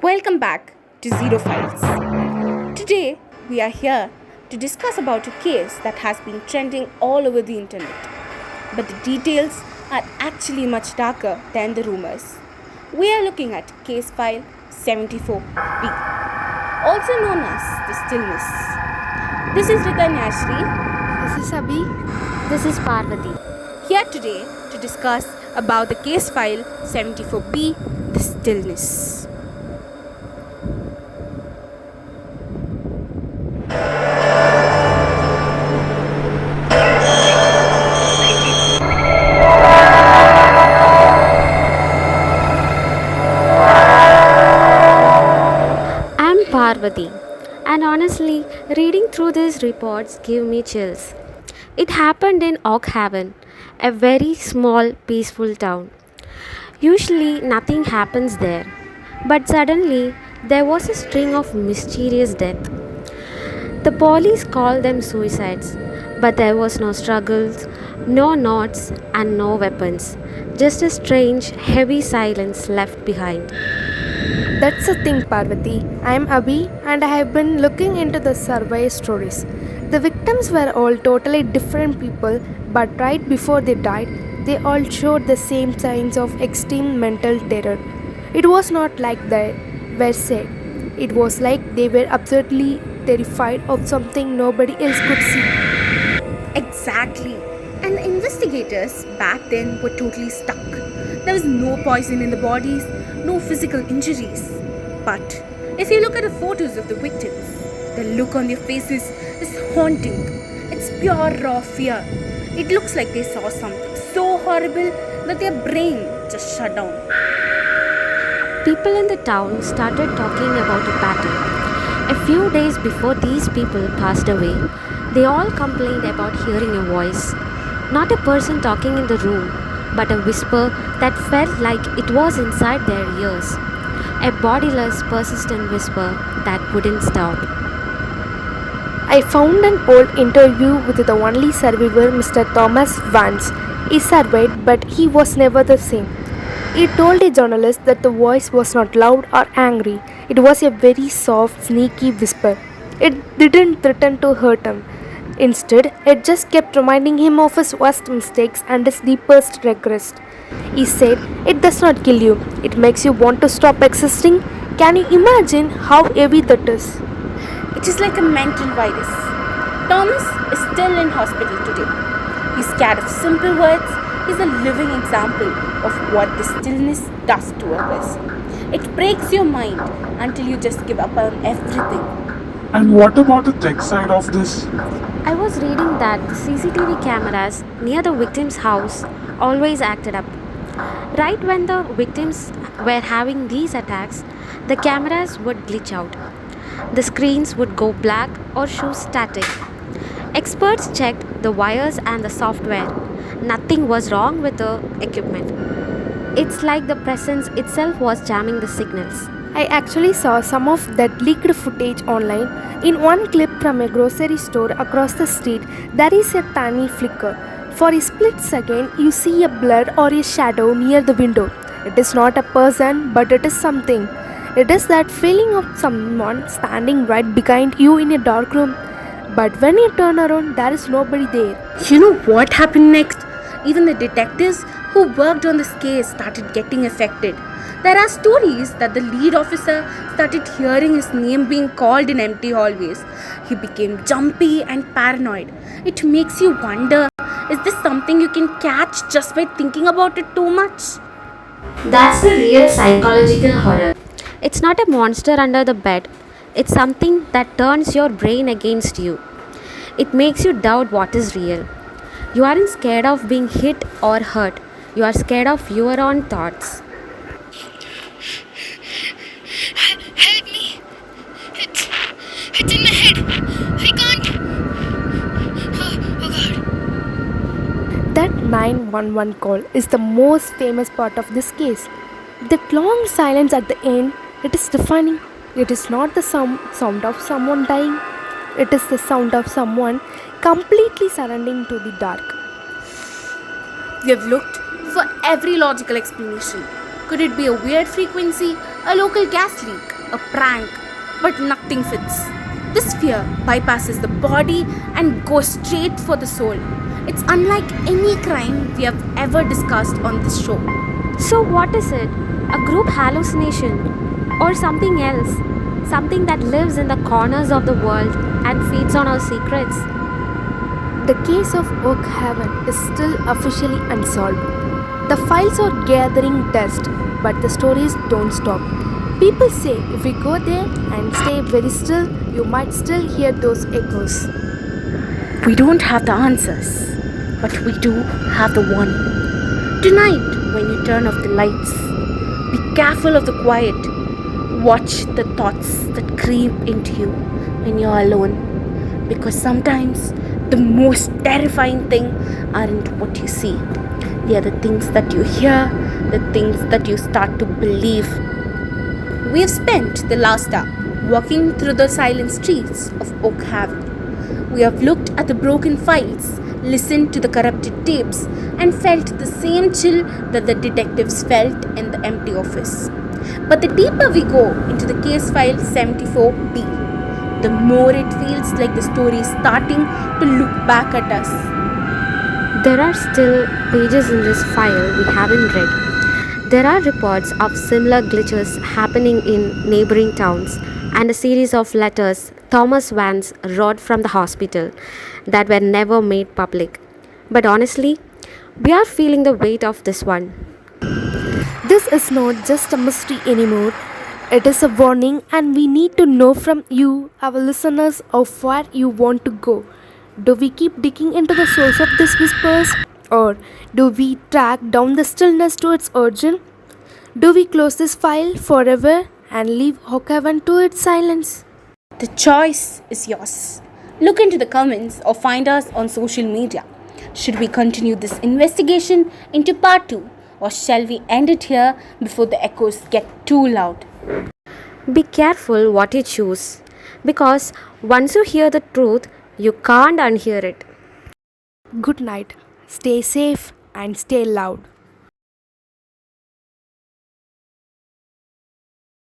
Welcome back to Zero Files. Today we are here to discuss about a case that has been trending all over the internet. But the details are actually much darker than the rumors. We are looking at case file 74B, also known as the Stillness. This is Rita Nyashri. This is Abhi. This is Parvati. Here today to discuss about the case file 74B, the Stillness. I'm Parvati, and honestly, reading through these reports give me chills. It happened in Oakhaven, a very small, peaceful town. Usually, nothing happens there, but suddenly, there was a string of mysterious deaths. The police called them suicides, but there was no struggles, no notes, and no weapons. Just a strange, heavy silence left behind. That's the thing, Parvati. I'm Abhi and I have been looking into the survey stories. The victims were all totally different people, but right before they died, they all showed the same signs of extreme mental terror. It was not like they were sad, it was like they were absolutely terrified of something nobody else could see. Exactly. And the investigators back then were totally stuck. There was no poison in the bodies, no physical injuries. But if you look at the photos of the victims, the look on their faces is haunting. It's pure raw fear. It looks like they saw something so horrible that their brain just shut down. People in the town started talking about a pattern. A few days before these people passed away, they all complained about hearing a voice. Not a person talking in the room, but a whisper that felt like it was inside their ears. A bodiless, persistent whisper that wouldn't stop. I found an old interview with the only survivor, Mr. Thomas Vance. He survived, but he was never the same. He told a journalist that the voice was not loud or angry. It was a very soft, sneaky whisper. It didn't threaten to hurt him. Instead, it just kept reminding him of his worst mistakes and his deepest regrets. He said, "It does not kill you, it makes you want to stop existing." Can you imagine how heavy that is? It is like a mental virus. Thomas is still in hospital today. He's scared of simple words. He's a living example of what the stillness does to a person. It breaks your mind until you just give up on everything. And what about the tech side of this? I was reading that the CCTV cameras near the victim's house always acted up. Right when the victims were having these attacks, the cameras would glitch out. The screens would go black or show static. Experts checked the wires and the software. Nothing was wrong with the equipment. It's like the presence itself was jamming the signals. I actually saw some of that leaked footage online. In one clip from a grocery store across the street, there is a tiny flicker. For a split second, you see a blur or a shadow near the window. It is not a person, but it is something. It is that feeling of someone standing right behind you in a dark room. But when you turn around, there is nobody there. You know what happened next? Even the detectives who worked on this case started getting affected. There are stories that the lead officer started hearing his name being called in empty hallways. He became jumpy and paranoid. It makes you wonder, is this something you can catch just by thinking about it too much? That's the real psychological horror. It's not a monster under the bed. It's something that turns your brain against you. It makes you doubt what is real. You aren't scared of being hit or hurt. You are scared of your own thoughts. Help me! It's in my head. I can't. Oh God. That 911 call is the most famous part of this case. That long silence at the end, it is defining. It is not the sound of someone dying. It is the sound of someone completely surrendering to the dark. We have looked for every logical explanation. Could it be a weird frequency, a local gas leak, a prank, but nothing fits. This fear bypasses the body and goes straight for the soul. It's unlike any crime we have ever discussed on this show. So, what is it? A group hallucination? Or something else? Something that lives in the corners of the world and feeds on our secrets? The case of Oak Haven is still officially unsolved. The files are gathering dust, but the stories don't stop. People say if we go there and stay very still, you might still hear those echoes. We don't have the answers, but we do have the warning. Tonight, when you turn off the lights, be careful of the quiet. Watch the thoughts that creep into you when you're alone. Because sometimes the most terrifying thing aren't what you see. They are the things that you hear, the things that you start to believe. We have spent the last hour walking through the silent streets of Oak Haven. We have looked at the broken files, listened to the corrupted tapes, and felt the same chill that the detectives felt in the empty office. But the deeper we go into the case file 74B, the more it feels like the story is starting to look back at us. There are still pages in this file we haven't read. There are reports of similar glitches happening in neighboring towns and a series of letters Thomas Vance wrote from the hospital that were never made public. But honestly, we are feeling the weight of this one. This is not just a mystery anymore. It is a warning, and we need to know from you, our listeners, of where you want to go. Do we keep digging into the source of these whispers? Or do we track down the stillness to its origin? Do we close this file forever and leave Hokavan to its silence? The choice is yours. Look into the comments or find us on social media. Should we continue this investigation into part 2, or shall we end it here before the echoes get too loud? Be careful what you choose, because once you hear the truth, you can't unhear it. Good night. Stay safe and stay loud.